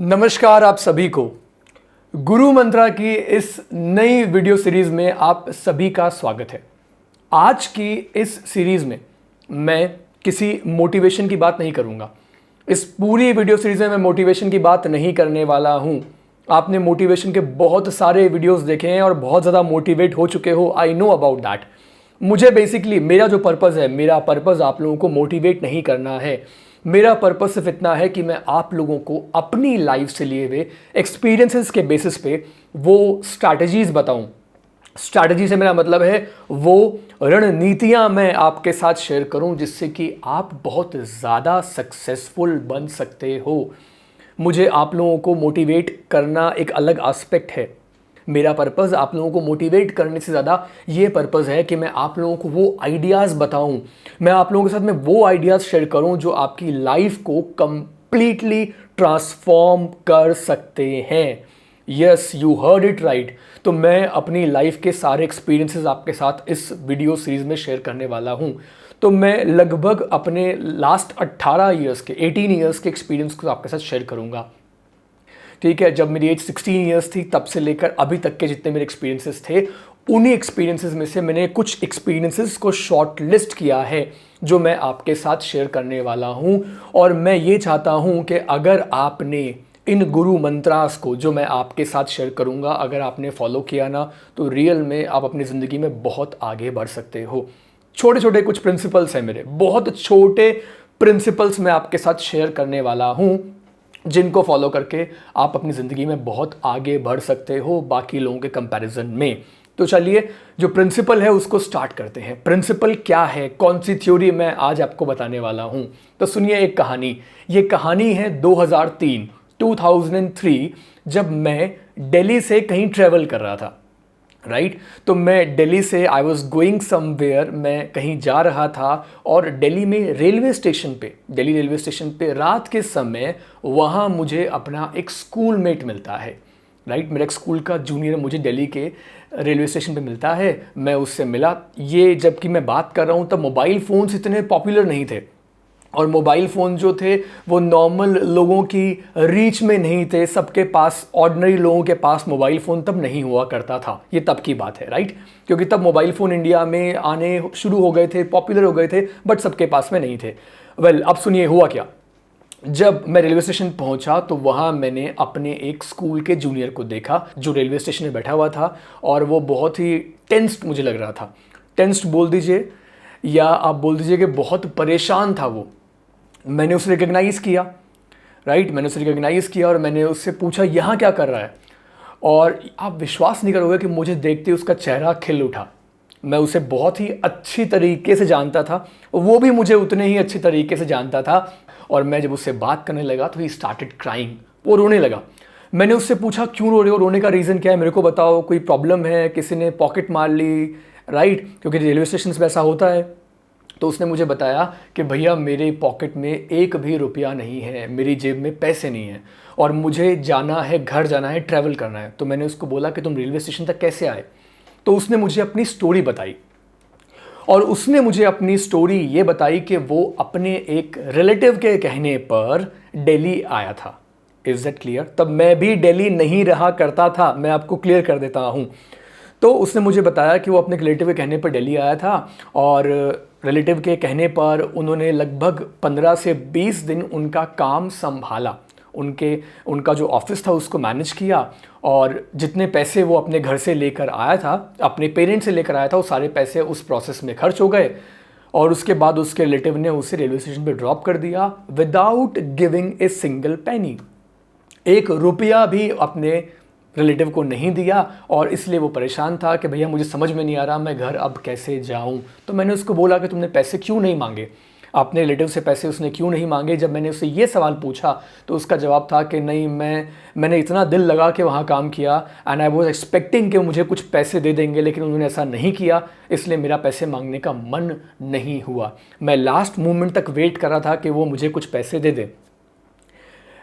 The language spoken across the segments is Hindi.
नमस्कार आप सभी को। गुरु मंत्रा की इस नई वीडियो सीरीज में आप सभी का स्वागत है। आज की इस सीरीज में मैं किसी मोटिवेशन की बात नहीं करूंगा। इस पूरी वीडियो सीरीज में मैं मोटिवेशन की बात नहीं करने वाला हूं। आपने मोटिवेशन के बहुत सारे वीडियोस देखे हैं और बहुत ज़्यादा मोटिवेट हो चुके हो, आई नो अबाउट दैट। मुझे बेसिकली मेरा जो पर्पज़ है, मेरा पर्पज़ आप लोगों को मोटिवेट नहीं करना है। मेरा पर्पस सिर्फ इतना है कि मैं आप लोगों को अपनी लाइफ से लिए हुए एक्सपीरियंसेस के बेसिस पे वो स्ट्रैटेजीज बताऊं। स्ट्रैटेजी से मेरा मतलब है वो रणनीतियां मैं आपके साथ शेयर करूं जिससे कि आप बहुत ज़्यादा सक्सेसफुल बन सकते हो। मुझे आप लोगों को मोटिवेट करना एक अलग एस्पेक्ट है। मेरा पर्पज़ आप लोगों को मोटिवेट करने से ज़्यादा ये पर्पज़ है कि मैं आप लोगों को वो आइडियाज़ बताऊं, मैं आप लोगों के साथ में वो आइडियाज़ शेयर करूं जो आपकी लाइफ को कंप्लीटली ट्रांसफॉर्म कर सकते हैं। Yes, you heard it right. तो मैं अपनी लाइफ के सारे एक्सपीरियंसेस आपके साथ इस वीडियो सीरीज़ में शेयर करने वाला हूं। तो मैं लगभग अपने लास्ट 18 ईयर्स के 18 ईयर्स के एक्सपीरियंस को आपके साथ शेयर करूंगा। ठीक है, जब मेरी एज 16 ईयर्स थी तब से लेकर अभी तक के जितने मेरे एक्सपीरियंसेस थे, उन्हीं एक्सपीरियंसेस में से मैंने कुछ एक्सपीरियंसेस को शॉर्ट लिस्ट किया है जो मैं आपके साथ शेयर करने वाला हूं। और मैं ये चाहता हूं कि अगर आपने इन गुरु मंत्रास को जो मैं आपके साथ शेयर करूंगा, अगर आपने फॉलो किया ना, तो रियल में आप अपनी ज़िंदगी में बहुत आगे बढ़ सकते हो। छोटे छोटे कुछ प्रिंसिपल्स हैं मेरे, बहुत छोटे प्रिंसिपल्स मैं आपके साथ शेयर करने वाला हूं जिनको फॉलो करके आप अपनी ज़िंदगी में बहुत आगे बढ़ सकते हो बाकी लोगों के कंपैरिजन में। तो चलिए जो प्रिंसिपल है उसको स्टार्ट करते हैं। प्रिंसिपल क्या है, कौन सी थ्योरी मैं आज आपको बताने वाला हूं। तो सुनिए एक कहानी। ये कहानी है 2003 जब मैं दिल्ली से कहीं ट्रैवल कर रहा था। राइट तो मैं दिल्ली से आई वॉज गोइंग समवेयर, मैं कहीं जा रहा था और दिल्ली में रेलवे स्टेशन पे, दिल्ली रेलवे स्टेशन पे रात के समय वहाँ मुझे अपना एक स्कूल मेट मिलता है। राइट मेरा एक स्कूल का जूनियर मुझे दिल्ली के रेलवे स्टेशन पे मिलता है। मैं उससे मिला। ये जबकि मैं बात कर रहा हूँ तब मोबाइल फ़ोन्स इतने पॉपुलर नहीं थे और मोबाइल फ़ोन जो थे वो नॉर्मल लोगों की रीच में नहीं थे। सबके पास, ऑर्डिनरी लोगों के पास मोबाइल फ़ोन तब नहीं हुआ करता था। ये तब की बात है, राइट, क्योंकि तब मोबाइल फ़ोन इंडिया में आने शुरू हो गए थे, पॉपुलर हो गए थे, बट सबके पास में नहीं थे। वेल, अब सुनिए हुआ क्या। जब मैं रेलवे स्टेशन पहुंचा तो वहाँ मैंने अपने एक स्कूल के जूनियर को देखा जो रेलवे स्टेशन में बैठा हुआ था और वो बहुत ही टेंस्ड मुझे लग रहा था। टेंस्ड बोल दीजिए या आप बोल दीजिए कि बहुत परेशान था वो। मैंने उसे रिकग्नाइज़ किया। राइट मैंने उसे रिकग्नाइज़ किया और मैंने उससे पूछा यहाँ क्या कर रहा है। और आप विश्वास नहीं करोगे कि मुझे देखते उसका चेहरा खिल उठा। मैं उसे बहुत ही अच्छी तरीके से जानता था, वो भी मुझे उतने ही अच्छी तरीके से जानता था। और मैं जब उससे बात करने लगा तो ही स्टार्टेड क्राइंग, वो रोने लगा। मैंने उससे पूछा क्यों रो रहे हो, रोने का रीज़न क्या है, मेरे को बताओ, कोई प्रॉब्लम है, किसी ने पॉकेट मार ली। राइट क्योंकि रेलवे स्टेशन पर ऐसा होता है। तो उसने मुझे बताया कि भैया मेरे पॉकेट में एक भी रुपया नहीं है, मेरी जेब में पैसे नहीं हैं और मुझे जाना है, घर जाना है, ट्रैवल करना है। तो मैंने उसको बोला कि तुम रेलवे स्टेशन तक कैसे आए। तो उसने मुझे अपनी स्टोरी बताई और उसने मुझे अपनी स्टोरी ये बताई कि वो अपने एक रिलेटिव के कहने पर दिल्ली आया था। Is that clear. तब मैं भी दिल्ली नहीं रहा करता था, मैं आपको क्लियर कर देता हूँ। तो उसने मुझे बताया कि वो अपने रिलेटिव के कहने पर दिल्ली आया था और रिलेटिव के कहने पर उन्होंने लगभग 15 से 20 दिन उनका काम संभाला। उनका जो ऑफिस था उसको मैनेज किया और जितने पैसे वो अपने घर से लेकर आया था, अपने पेरेंट्स से लेकर आया था, वो सारे पैसे उस प्रोसेस में खर्च हो गए। और उसके बाद उसके रिलेटिव ने उसे रेलवे स्टेशन पर ड्रॉप कर दिया without giving a single penny. एक रुपया भी अपने रिलेटिव को नहीं दिया और इसलिए वो परेशान था कि भैया मुझे समझ में नहीं आ रहा मैं घर अब कैसे जाऊं। तो मैंने उसको बोला कि तुमने पैसे क्यों नहीं मांगे, अपने रिलेटिव से पैसे उसने क्यों नहीं मांगे। जब मैंने उससे ये सवाल पूछा तो उसका जवाब था कि नहीं, मैंने इतना दिल लगा के वहाँ काम किया एंड आई वॉज एक्सपेक्टिंग कि मुझे कुछ पैसे दे देंगे, लेकिन उन्होंने ऐसा नहीं किया, इसलिए मेरा पैसे मांगने का मन नहीं हुआ। मैं लास्ट मोमेंट तक वेट कर रहा था कि वो मुझे कुछ पैसे दे दे।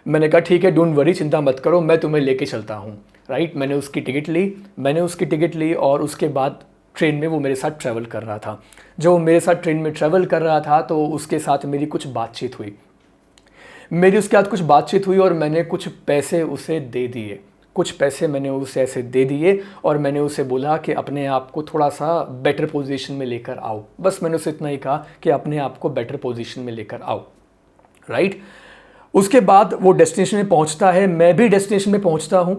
मैंने कहा ठीक है, डोंट वरी, चिंता मत करो, मैं तुम्हें लेके चलता हूँ। राइट मैंने उसकी टिकट ली और उसके बाद ट्रेन में वो मेरे साथ ट्रैवल कर रहा था। जब वो मेरे साथ ट्रेन में ट्रैवल कर रहा था तो उसके साथ मेरी कुछ बातचीत हुई। मेरी उसके बाद कुछ बातचीत हुई और मैंने कुछ पैसे उसे दे दिए, कुछ पैसे मैंने उसे ऐसे दे दिए और मैंने उसे बोला कि अपने आप को थोड़ा सा बेटर पोजीशन में लेकर आओ। बस मैंने उसे इतना ही कहा कि अपने आप को बेटर पोजीशन में लेकर आओ, राइट। उसके बाद वो डेस्टिनेशन में पहुंचता है, मैं भी डेस्टिनेशन में पहुंचता हूं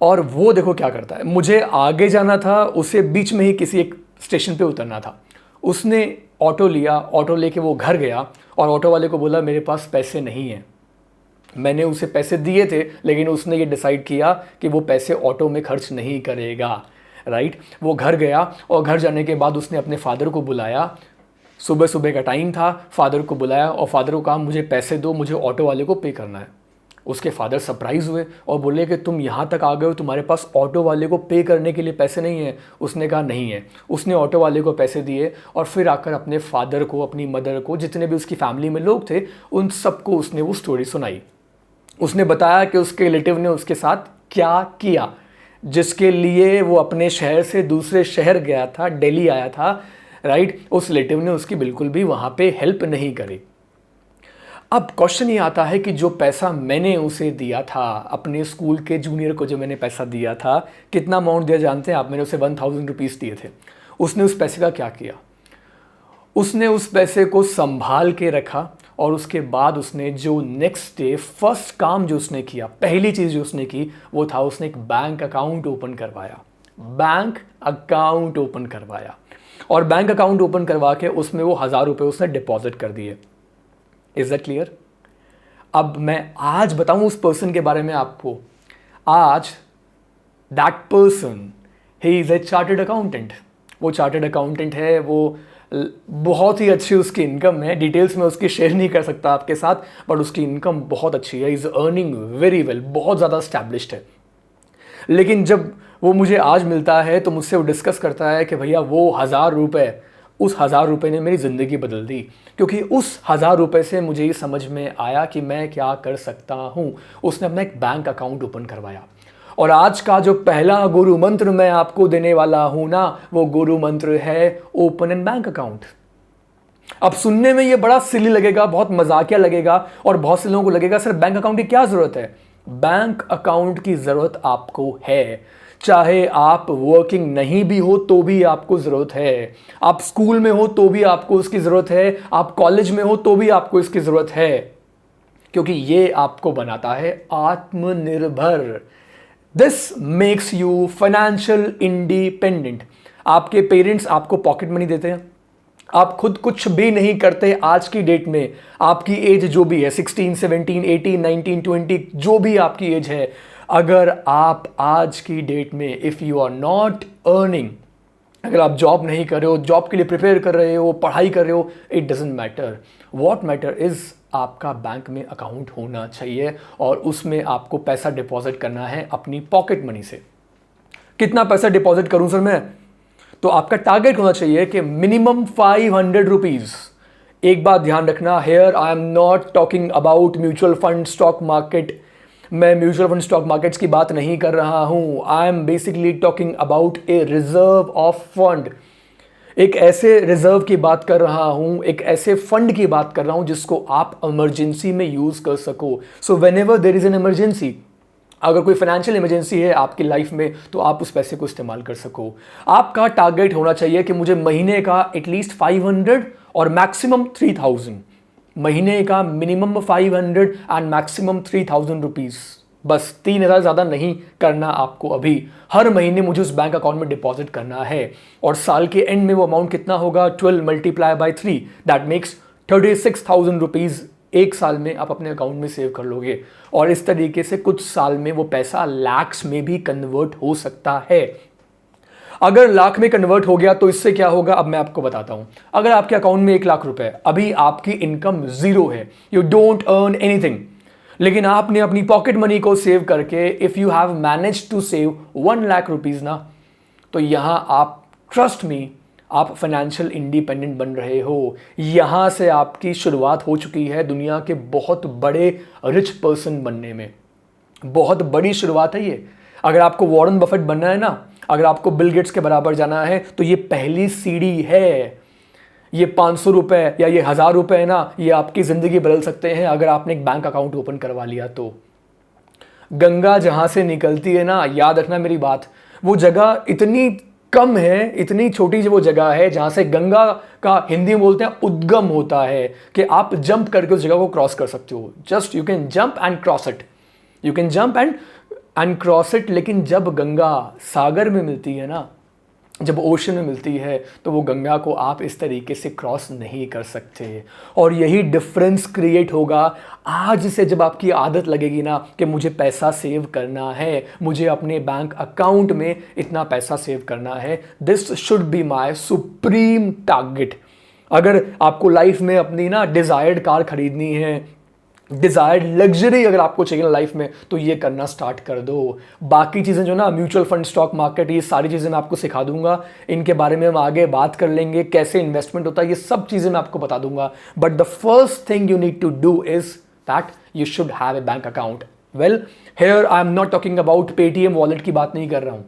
और वो देखो क्या करता है, मुझे आगे जाना था, उसे बीच में ही किसी एक स्टेशन पे उतरना था। उसने ऑटो लिया, ऑटो लेके वो घर गया और ऑटो वाले को बोला मेरे पास पैसे नहीं हैं। मैंने उसे पैसे दिए थे लेकिन उसने ये डिसाइड किया कि वो पैसे ऑटो में खर्च नहीं करेगा, राइट। वो घर गया और घर जाने के बाद उसने अपने फादर को बुलाया, सुबह सुबह का टाइम था, फादर को बुलाया और फादर को कहा मुझे पैसे दो, मुझे ऑटो वाले को पे करना है। उसके फादर सरप्राइज़ हुए और बोले कि तुम यहाँ तक आ गए हो, तुम्हारे पास ऑटो वाले को पे करने के लिए पैसे नहीं है। उसने कहा नहीं है। उसने ऑटो वाले को पैसे दिए और फिर आकर अपने फादर को, अपनी मदर को, जितने भी उसकी फैमिली में लोग थे, उन सबको उसने वो स्टोरी सुनाई। उसने बताया कि उसके रिलेटिव ने उसके साथ क्या किया, जिसके लिए वो अपने शहर से दूसरे शहर गया था, दिल्ली आया था, राइट। उस रिलेटिव ने उसकी बिल्कुल भी वहाँ पे हेल्प नहीं करी। अब क्वेश्चन ये आता है कि जो पैसा मैंने उसे दिया था, अपने स्कूल के जूनियर को जो मैंने पैसा दिया था, कितना अमाउंट दिया जानते हैं आप? मैंने उसे 1000 रुपीज़ दिए थे। उसने उस पैसे का क्या किया? उसने उस पैसे को संभाल के रखा और उसके बाद उसने जो नेक्स्ट डे फर्स्ट काम जो उसने किया, पहली चीज़ जो उसने की वो था उसने एक बैंक अकाउंट ओपन करवाया। बैंक अकाउंट ओपन करवाया और बैंक अकाउंट ओपन करवा के उसमें वो 1000 रुपये उसने डिपॉजिट कर दिए। Is that clear? अब मैं आज बताऊं उस पर्सन के बारे में आपको। आज that person, he is a chartered accountant. वो चार्टर्ड अकाउंटेंट है, वो बहुत ही अच्छी उसकी इनकम है। डिटेल्स में उसकी शेयर नहीं कर सकता आपके साथ, बट उसकी इनकम बहुत अच्छी है। इज अर्निंग वेरी वेल, बहुत ज़्यादा स्टैब्लिश्ड है। लेकिन जब वो मुझे आज मिलता है तो मुझसे वो डिस्कस करता है कि भैया वो 1000 रुपये, उस 1000 रुपये ने मेरी ज़िंदगी बदल दी, क्योंकि उस 1000 रुपये से मुझे ये समझ में आया कि मैं क्या कर सकता हूँ। उसने अपना एक बैंक अकाउंट ओपन करवाया और आज का जो पहला गुरु मंत्र मैं आपको देने वाला हूँ ना, वो गुरु मंत्र है ओपन एन बैंक अकाउंट। अब सुनने में ये बड़ा सिली लगेगा, बहुत मजाकिया लगेगा और बहुत से लोगों को लगेगा सर बैंक अकाउंट की क्या ज़रूरत है? बैंक अकाउंट की ज़रूरत आपको है, चाहे आप वर्किंग नहीं भी हो तो भी आपको ज़रूरत है, आप स्कूल में हो तो भी आपको उसकी ज़रूरत है, आप कॉलेज में हो तो भी आपको इसकी ज़रूरत है, क्योंकि ये आपको बनाता है आत्मनिर्भर। This makes you financial independent. आपके पेरेंट्स आपको पॉकेट मनी देते हैं, आप खुद कुछ भी नहीं करते आज की डेट में। आपकी एज जो भी है 16, 17, 18, 19, 20, जो भी आपकी एज है, अगर आप आज की डेट में if you are not earning, अगर आप जॉब नहीं कर रहे हो, जॉब के लिए प्रिपेयर कर रहे हो, पढ़ाई कर रहे हो, it doesn't matter. What matter is आपका बैंक में अकाउंट होना चाहिए और उसमें आपको पैसा डिपॉजिट करना है अपनी पॉकेट मनी से। कितना पैसा डिपॉजिट करूं सर मैं? तो आपका टारगेट होना चाहिए कि मिनिमम 500 रुपीज। एक बात ध्यान रखना, here I am not talking about mutual fund, stock market. मैं म्यूचुअल फंड स्टॉक मार्केट्स की बात नहीं कर रहा हूं। I am basically talking about a reserve of fund. एक ऐसे रिजर्व की बात कर रहा हूं, एक ऐसे फंड की बात कर रहा हूं जिसको आप इमरजेंसी में यूज कर सको। So whenever there is an emergency, अगर कोई फाइनेंशियल इमरजेंसी है आपकी लाइफ में, तो आप उस पैसे को इस्तेमाल कर सको। आपका टारगेट होना चाहिए कि मुझे महीने का एटलीस्ट 500 और मैक्सिमम 3000, महीने का मिनिमम 500 एंड मैक्सिमम 3000 रुपीज। बस 3000 ज़्यादा नहीं करना आपको अभी। हर महीने मुझे उस बैंक अकाउंट में डिपॉजिट करना है और साल के एंड में वो अमाउंट कितना होगा? 12 multiply by 3, that makes 36,000 rupees एक साल में आप अपने अकाउंट में सेव कर लोगे। और इस तरीके से कुछ साल में वो पैसा लाख्स में भी कन्वर्ट हो सकता है। अगर लाख में कन्वर्ट हो गया तो इससे क्या होगा, अब मैं आपको बताता हूं। अगर आपके अकाउंट में 1,00,000 रुपए, अभी आपकी इनकम 0 है, यू डोंट अर्न एनीथिंग, लेकिन आपने अपनी पॉकेट मनी को सेव करके, if you have manage to save 1,00,000 rupees ना, तो यहां आप, ट्रस्ट मी, आप फाइनेंशियल इंडिपेंडेंट बन रहे हो। यहां से आपकी शुरुआत हो चुकी है दुनिया के बहुत बड़े रिच पर्सन बनने में। बहुत बड़ी शुरुआत है ये। अगर आपको वॉरेन बफेट बनना है ना, अगर आपको बिल गेट्स के बराबर जाना है, तो ये पहली सीढ़ी है। ये 500 रुपये या ये 1000 रुपये है ना, ये आपकी ज़िंदगी बदल सकते हैं अगर आपने एक बैंक अकाउंट ओपन करवा लिया तो। गंगा जहाँ से निकलती है ना, याद रखना मेरी बात, वो जगह इतनी कम है, इतनी छोटी सी वो जगह है जहाँ से गंगा का हिंदी में बोलते हैं उद्गम होता है, कि आप जंप करके उस जगह को क्रॉस कर सकते हो। Just you can jump and cross it, you can jump and cross it. लेकिन जब गंगा सागर में मिलती है ना, जब ओशन में मिलती है, तो वो गंगा को आप इस तरीके से क्रॉस नहीं कर सकते। और यही डिफरेंस क्रिएट होगा आज से, जब आपकी आदत लगेगी ना कि मुझे पैसा सेव करना है, मुझे अपने बैंक अकाउंट में इतना पैसा सेव करना है, this should be my supreme target. अगर आपको लाइफ में अपनी ना डिज़ायर्ड कार खरीदनी है, डिज़ायर्ड लग्जरी अगर आपको चाहिए लाइफ में, तो ये करना स्टार्ट कर दो। बाकी चीज़ें जो ना, म्यूचुअल फंड, स्टॉक मार्केट, ये सारी चीज़ें मैं आपको सिखा दूंगा, इनके बारे में हम आगे बात कर लेंगे, कैसे इन्वेस्टमेंट होता है, ये सब चीज़ें मैं आपको बता दूंगा। But the first thing you need to do is that you should have a bank account. Well, here I am not talking about Paytm wallet की बात नहीं कर रहा हूँ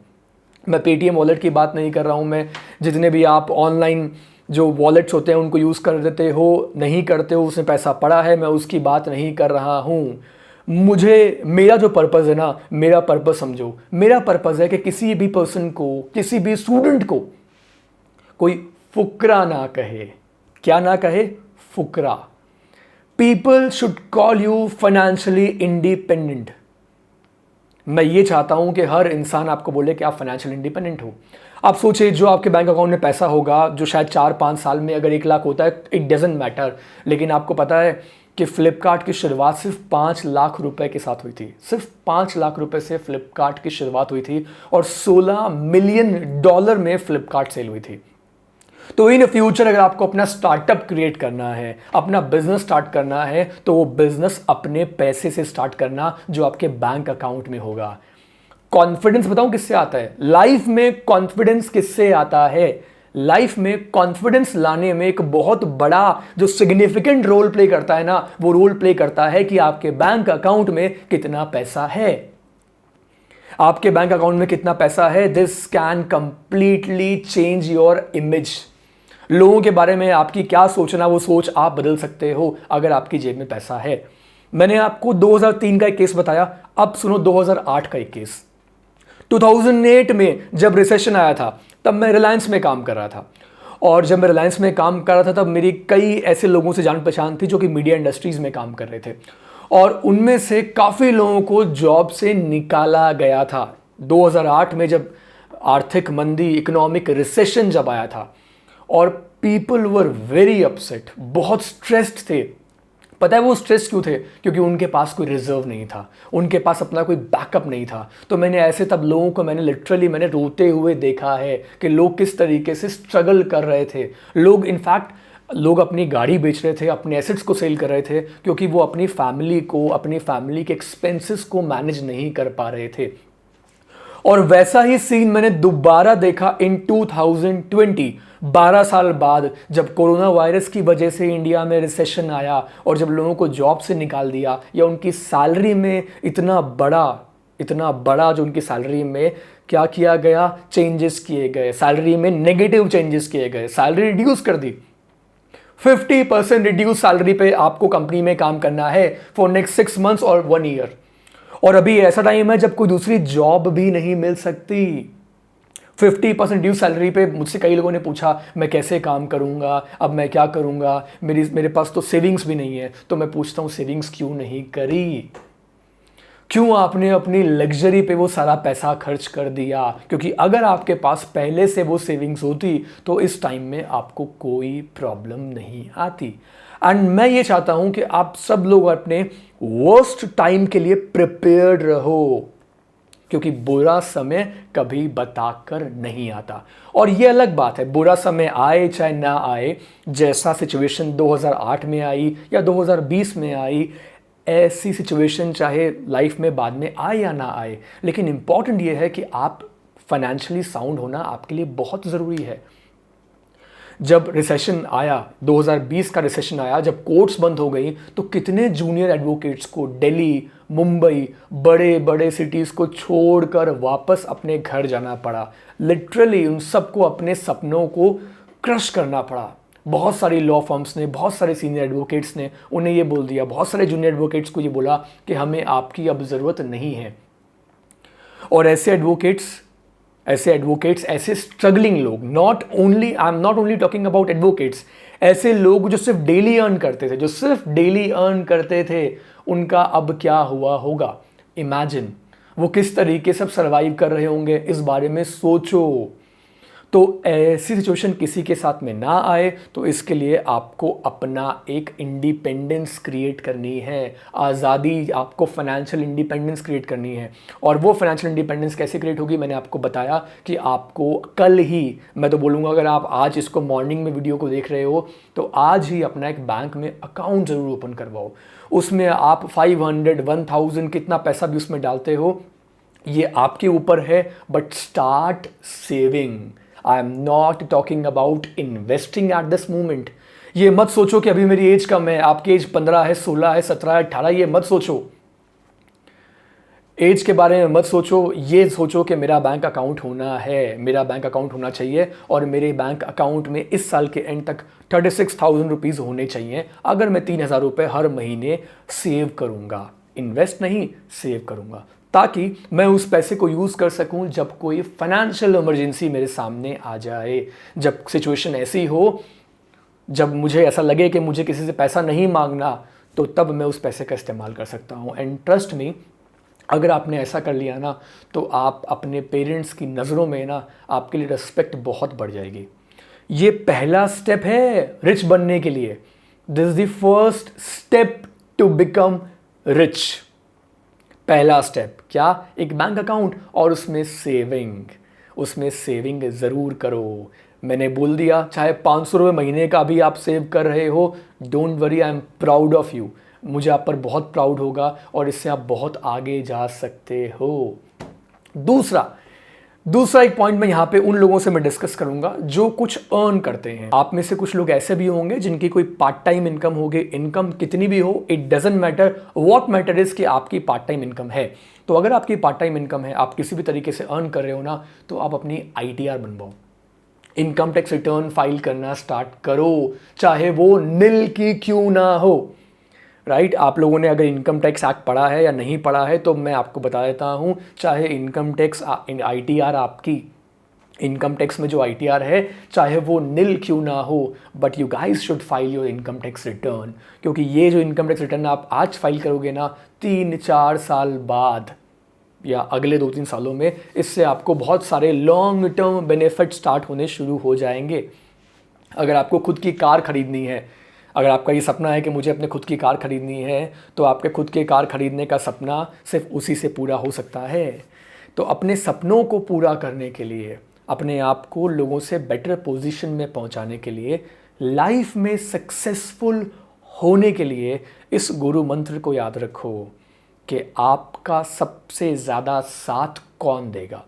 मैं, पेटीएम वॉलेट की बात नहीं कर रहा हूँ मैं। जितने भी आप ऑनलाइन जो वॉलेट्स होते हैं उनको यूज़ कर देते हो, नहीं करते हो, उसमें पैसा पड़ा है, मैं उसकी बात नहीं कर रहा हूँ। मुझे, मेरा जो पर्पज़ है ना, मेरा पर्पज़ समझो, मेरा पर्पज़ है कि किसी भी पर्सन को, किसी भी स्टूडेंट को कोई फुकरा ना कहे। क्या ना कहे? फुकरा। People should call you financially independent. मैं ये चाहता हूं कि हर इंसान आपको बोले कि आप फाइनेंशियल इंडिपेंडेंट हो। आप सोचिए, जो आपके बैंक अकाउंट में पैसा होगा, जो शायद 4-5 साल में अगर 1 लाख होता है, इट डजंट मैटर। लेकिन आपको पता है कि फ्लिपकार्ट की शुरुआत सिर्फ 5 लाख रुपए के साथ हुई थी। सिर्फ 5 लाख रुपए से फ्लिपकार्ट की शुरुआत हुई थी और $16 मिलियन में फ्लिपकार्ट सेल हुई थी। तो इन फ्यूचर अगर आपको अपना स्टार्टअप क्रिएट करना है, अपना बिजनेस स्टार्ट करना है, तो वो बिजनेस अपने पैसे से स्टार्ट करना, जो आपके बैंक अकाउंट में होगा। कॉन्फिडेंस बताऊं किससे आता है? लाइफ में कॉन्फिडेंस किससे आता है? लाइफ में कॉन्फिडेंस लाने में एक बहुत बड़ा जो सिग्निफिकेंट रोल प्ले करता है ना, वो रोल प्ले करता है कि आपके बैंक अकाउंट में कितना पैसा है। आपके बैंक अकाउंट में कितना पैसा है, this can completely change your image. लोगों के बारे में आपकी क्या सोचना, वो सोच आप बदल सकते हो अगर आपकी जेब में पैसा है। मैंने आपको 2003 का एक केस बताया, अब सुनो 2008 का एक केस। 2008 में जब रिसेशन आया था, तब मैं रिलायंस में काम कर रहा था। और जब मैं रिलायंस में काम कर रहा था, तब मेरी कई ऐसे लोगों से जान पहचान थी जो कि मीडिया इंडस्ट्रीज़ में काम कर रहे थे। और उनमें से काफ़ी लोगों को जॉब से निकाला गया था 2008 में, जब आर्थिक मंदी, इकोनॉमिक रिसेशन जब आया था। और पीपल वर वेरी अपसेट, बहुत स्ट्रेस्ड थे। पता है वो स्ट्रेस क्यों थे? क्योंकि उनके पास कोई रिजर्व नहीं था, उनके पास अपना कोई बैकअप नहीं था। तो मैंने ऐसे तब लोगों को मैंने रोते हुए देखा है कि लोग किस तरीके से स्ट्रगल कर रहे थे। लोग अपनी गाड़ी बेच रहे थे, अपने एसेट्स को सेल कर रहे थे, क्योंकि वो अपनी फैमिली के एक्सपेंसेस को मैनेज नहीं कर पा रहे थे। और वैसा ही सीन मैंने दोबारा देखा इन 2020, 12 साल बाद, जब कोरोना वायरस की वजह से इंडिया में रिसेशन आया और जब लोगों को जॉब से निकाल दिया, या उनकी सैलरी में इतना बड़ा जो उनकी सैलरी में क्या किया गया, चेंजेस किए गए, सैलरी में नेगेटिव चेंजेस किए गए, सैलरी रिड्यूस कर दी। 50% रिड्यूस सैलरी पे आपको कंपनी में काम करना है फॉर नेक्स्ट 6 मंथ्स और 1 ईयर। और अभी ऐसा टाइम है जब कोई दूसरी जॉब भी नहीं मिल सकती। 50% ड्यू सैलरी पे मुझसे कई लोगों ने पूछा मैं कैसे काम करूंगा, अब मैं क्या करूंगा, मेरे पास तो सेविंग्स भी नहीं है। तो मैं पूछता हूँ, सेविंग्स क्यों नहीं करी? क्यों आपने अपनी लग्जरी पे वो सारा पैसा खर्च कर दिया? क्योंकि अगर आपके पास पहले से वो सेविंग्स होती तो इस टाइम में आपको कोई प्रॉब्लम नहीं आती। एंड मैं ये चाहता हूं कि आप सब लोग अपने वर्स्ट टाइम के लिए प्रिपेयर्ड रहो, क्योंकि बुरा समय कभी बताकर नहीं आता। और ये अलग बात है, बुरा समय आए चाहे ना आए, जैसा सिचुएशन 2008 में आई या 2020 में आई, ऐसी सिचुएशन चाहे लाइफ में बाद में आए या ना आए, लेकिन इंपॉर्टेंट ये है कि आप फाइनेंशियली साउंड होना आपके लिए बहुत ज़रूरी है। जब रिसेशन आया, 2020 का रिसेशन आया, जब कोर्ट्स बंद हो गई, तो कितने जूनियर एडवोकेट्स को दिल्ली, मुंबई, बड़े बड़े सिटीज़ को छोड़कर वापस अपने घर जाना पड़ा। लिटरली उन सबको अपने सपनों को क्रश करना पड़ा। बहुत सारी लॉ फर्म्स ने, बहुत सारे सीनियर एडवोकेट्स ने उन्हें ये बोल दिया, बहुत सारे जूनियर एडवोकेट्स को ये बोला कि हमें आपकी अब ज़रूरत नहीं है। और ऐसे एडवोकेट्स, ऐसे स्ट्रगलिंग लोग, आई am not only talking about advocates, ऐसे लोग जो सिर्फ डेली अर्न करते थे, उनका अब क्या हुआ होगा। इमेजिन वो किस तरीके से सर्वाइव कर रहे होंगे, इस बारे में सोचो। तो ऐसी सिचुएशन किसी के साथ में ना आए, तो इसके लिए आपको अपना एक इंडिपेंडेंस क्रिएट करनी है, आज़ादी, आपको फाइनेंशियल इंडिपेंडेंस क्रिएट करनी है। और वो फाइनेंशियल इंडिपेंडेंस कैसे क्रिएट होगी, मैंने आपको बताया कि आपको कल ही, मैं तो बोलूँगा अगर आप आज इसको मॉर्निंग में वीडियो को देख रहे हो तो आज ही अपना एक बैंक में अकाउंट ज़रूर ओपन करवाओ। उसमें आप 500, 1000 कितना पैसा भी उसमें डालते हो, ये आपके ऊपर है, but start saving. I am not talking about investing at this moment. ये मत सोचो कि अभी मेरी एज कम है, आपकी एज 15 है, 16 है, 17 है, 18, ये मत सोचो। एज के बारे में मत सोचो, ये सोचो कि मेरा बैंक अकाउंट होना है, मेरा बैंक अकाउंट होना चाहिए और मेरे बैंक अकाउंट में इस साल के एंड तक 36,000 रुपीज़ होने चाहिए। अगर मैं 3,000 रुपये हर महीने सेव करूँगा, इन्वेस्ट नहीं, सेव करूँगा, ताकि मैं उस पैसे को यूज़ कर सकूं जब कोई फाइनेंशियल इमरजेंसी मेरे सामने आ जाए, जब सिचुएशन ऐसी हो, जब मुझे ऐसा लगे कि मुझे किसी से पैसा नहीं मांगना, तो तब मैं उस पैसे का इस्तेमाल कर सकता हूं। एंड ट्रस्ट मी, अगर आपने ऐसा कर लिया ना, तो आप अपने पेरेंट्स की नज़रों में ना, आपके लिए रिस्पेक्ट बहुत बढ़ जाएगी। ये पहला स्टेप है रिच बनने के लिए। This is the first step to become rich. पहला स्टेप क्या, एक बैंक अकाउंट और उसमें सेविंग ज़रूर करो। मैंने बोल दिया, चाहे 500 रुपये महीने का भी आप सेव कर रहे हो, don't worry, I am proud of you. मुझे आप पर बहुत प्राउड होगा और इससे आप बहुत आगे जा सकते हो। दूसरा एक पॉइंट मैं यहाँ पे उन लोगों से मैं डिस्कस करूंगा जो कुछ अर्न करते हैं। आप में से कुछ लोग ऐसे भी होंगे जिनकी कोई पार्ट टाइम इनकम होगी। इनकम कितनी भी हो, it doesn't matter, what matter is कि आपकी पार्ट टाइम इनकम है। तो अगर आपकी पार्ट टाइम इनकम है, आप किसी भी तरीके से अर्न कर रहे हो ना, तो आप अपनी ITR बनवाओ, इनकम टैक्स रिटर्न फाइल करना स्टार्ट करो, चाहे वो निल की क्यों ना हो। राइट, आप लोगों ने अगर इनकम टैक्स एक्ट पढ़ा है या नहीं पढ़ा है तो मैं आपको बता देता हूँ, चाहे इनकम टैक्स ITR आपकी इनकम टैक्स में जो ITR है, चाहे वो निल क्यों ना हो, but you guys should file your income tax return. क्योंकि ये जो इनकम टैक्स रिटर्न आप आज फाइल करोगे ना, 3-4 साल बाद या अगले 2-3 सालों में इससे आपको बहुत सारे लॉन्ग टर्म बेनिफिट स्टार्ट होने शुरू हो जाएंगे। अगर आपको खुद की कार खरीदनी है, अगर आपका ये सपना है कि मुझे अपने खुद की कार खरीदनी है, तो आपके खुद के कार खरीदने का सपना सिर्फ उसी से पूरा हो सकता है। तो अपने सपनों को पूरा करने के लिए, अपने आप को लोगों से बेटर पोजीशन में पहुंचाने के लिए, लाइफ में सक्सेसफुल होने के लिए इस गुरु मंत्र को याद रखो कि आपका सबसे ज़्यादा साथ कौन देगा।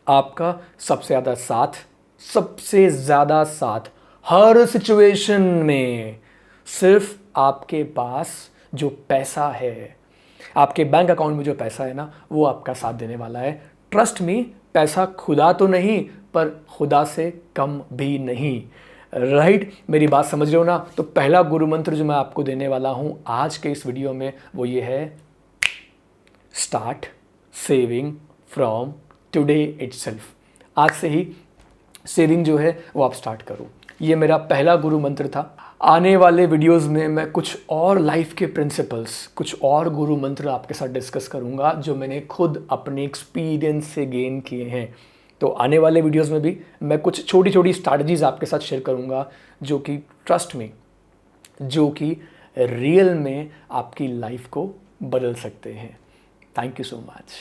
आपका सबसे ज़्यादा साथ हर सिचुएशन में सिर्फ आपके पास जो पैसा है, आपके बैंक अकाउंट में जो पैसा है ना, वो आपका साथ देने वाला है। ट्रस्ट मी, पैसा खुदा तो नहीं पर खुदा से कम भी नहीं। राइट, मेरी बात समझ रहे हो ना। तो पहला गुरु मंत्र जो मैं आपको देने वाला हूँ आज के इस वीडियो में, वो ये है, start saving from today itself. आज से ही सेविंग जो है वो आप स्टार्ट करो। ये मेरा पहला गुरु मंत्र था। आने वाले वीडियोस में मैं कुछ और लाइफ के प्रिंसिपल्स, कुछ और गुरु मंत्र आपके साथ डिस्कस करूंगा जो मैंने खुद अपने एक्सपीरियंस से गेन किए हैं। तो आने वाले वीडियोस में भी मैं कुछ छोटी छोटी स्ट्रैटेजीज आपके साथ शेयर करूंगा जो कि ट्रस्ट में, जो कि रियल में आपकी लाइफ को बदल सकते हैं। Thank you so much.